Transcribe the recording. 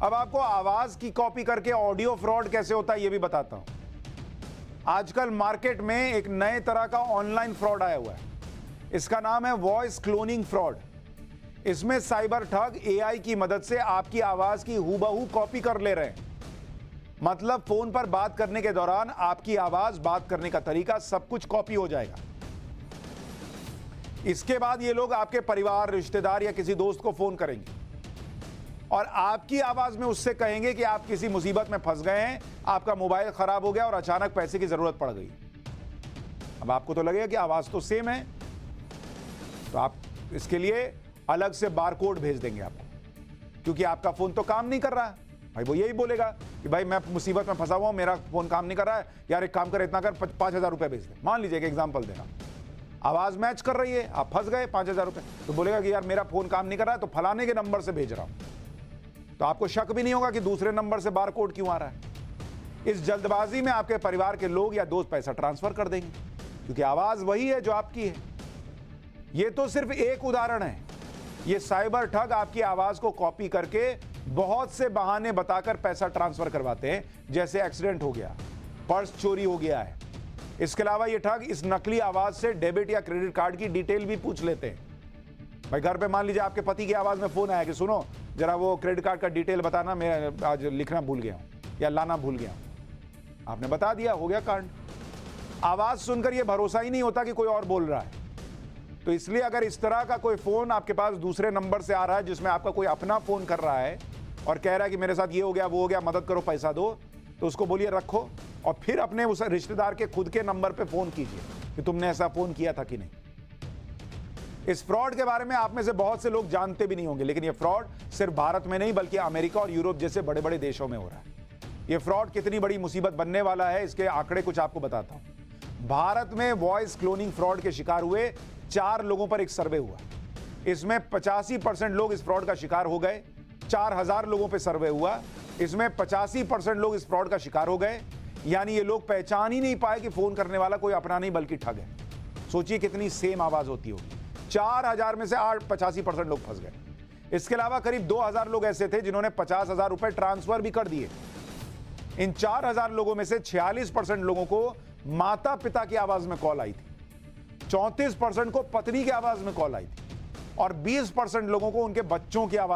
अब आपको आवाज की कॉपी करके ऑडियो फ्रॉड कैसे होता है ये भी बताता हूं। आजकल मार्केट में एक नए तरह का ऑनलाइन फ्रॉड आया हुआ है। इसका नाम है वॉइस क्लोनिंग फ्रॉड। इसमें साइबर ठग एआई की मदद से आपकी आवाज की हूबहू कॉपी कर ले रहे हैं। मतलब फोन पर बात करने के दौरान आपकी आवाज, बात करने का तरीका, सब कुछ कॉपी हो जाएगा। इसके बाद ये लोग आपके परिवार, रिश्तेदार या किसी दोस्त को फोन करेंगे और आपकी आवाज में उससे कहेंगे कि आप किसी मुसीबत में फंस गए हैं, आपका मोबाइल खराब हो गया और अचानक पैसे की जरूरत पड़ गई। अब आपको तो लगेगा कि आवाज तो सेम है, तो आप इसके लिए अलग से बारकोड भेज देंगे आपको, क्योंकि आपका फोन तो काम नहीं कर रहा है। भाई वो यही बोलेगा कि भाई मैं मुसीबत में फंसा हुआ हूं, मेरा फोन काम नहीं कर रहा है, यार एक काम कर, इतना कर, 5,000 रुपए भेज दे। मान लीजिए कि एग्जांपल दे रहा हूं, आवाज मैच कर रही है, आप फंस गए 5,000 रुपए, तो बोलेगा कि यार मेरा फोन काम नहीं कर रहा है, तो फलाने के नंबर से भेज रहा हूं। तो आपको शक भी नहीं होगा कि दूसरे नंबर से बारकोड क्यों आ रहा है। इस जल्दबाजी में आपके परिवार के लोग या दोस्त पैसा ट्रांसफर कर देंगे, क्योंकि आवाज वही है जो आपकी है। यह तो सिर्फ एक उदाहरण है। ये साइबर ठग आपकी आवाज को कॉपी करके बहुत से बहाने बताकर पैसा ट्रांसफर करवाते हैं, जैसे एक्सीडेंट हो गया, पर्स चोरी हो गया है। इसके अलावा ये ठग इस नकली आवाज से डेबिट या क्रेडिट कार्ड की डिटेल भी पूछ लेते हैं। भाई घर पे मान लीजिए आपके पति की आवाज में फोन आया कि सुनो जरा वो क्रेडिट कार्ड का डिटेल बताना, मैं आज लिखना भूल गया हूं या लाना भूल गया हूं। आपने बता दिया, हो गया कांड। आवाज सुनकर यह भरोसा ही नहीं होता कि कोई और बोल रहा है। तो इसलिए अगर इस तरह का कोई फोन आपके पास दूसरे नंबर से आ रहा है, जिसमें आपका कोई अपना फोन कर रहा है और कह रहा है कि मेरे साथ ये हो गया, वो हो गया, मदद करो, पैसा दो, तो उसको बोलिए रखो और फिर अपने उस रिश्तेदार के खुद के नंबर पे फोन कीजिए कि तुमने ऐसा फोन किया था कि नहीं। इस फ्रॉड के बारे में आप में से बहुत से लोग जानते भी नहीं होंगे, लेकिन यह फ्रॉड सिर्फ भारत में नहीं बल्कि अमेरिका और यूरोप जैसे बड़े बड़े देशों में हो रहा है। यह फ्रॉड कितनी बड़ी मुसीबत बनने वाला है, इसके आंकड़े कुछ आपको बताता हूं। भारत में वॉइस क्लोनिंग फ्रॉड के शिकार हुए 4 लोगों पर एक सर्वे हुआ। इसमें 85% लोग इस फ्रॉड का शिकार हो गए। 4,000 लोगों पर सर्वे हुआ, इसमें 85% लोग इस फ्रॉड का शिकार हो गए। यानी ये लोग पहचान ही नहीं पाए कि फोन करने वाला कोई अपना नहीं बल्कि ठग है। सोचिए कितनी सेम आवाज होती होगी। 4,000 में से 85% लोग फंस गए। इसके अलावा करीब 2,000 लोग ऐसे थे जिन्होंने 50,000 रुपए ट्रांसफर भी कर दिए। इन 4,000 लोगों में से 46% लोगों को माता पिता की आवाज में कॉल आई थी, 34% को पत्नी की आवाज में कॉल आई थी और 20% लोगों को उनके बच्चों की आवाज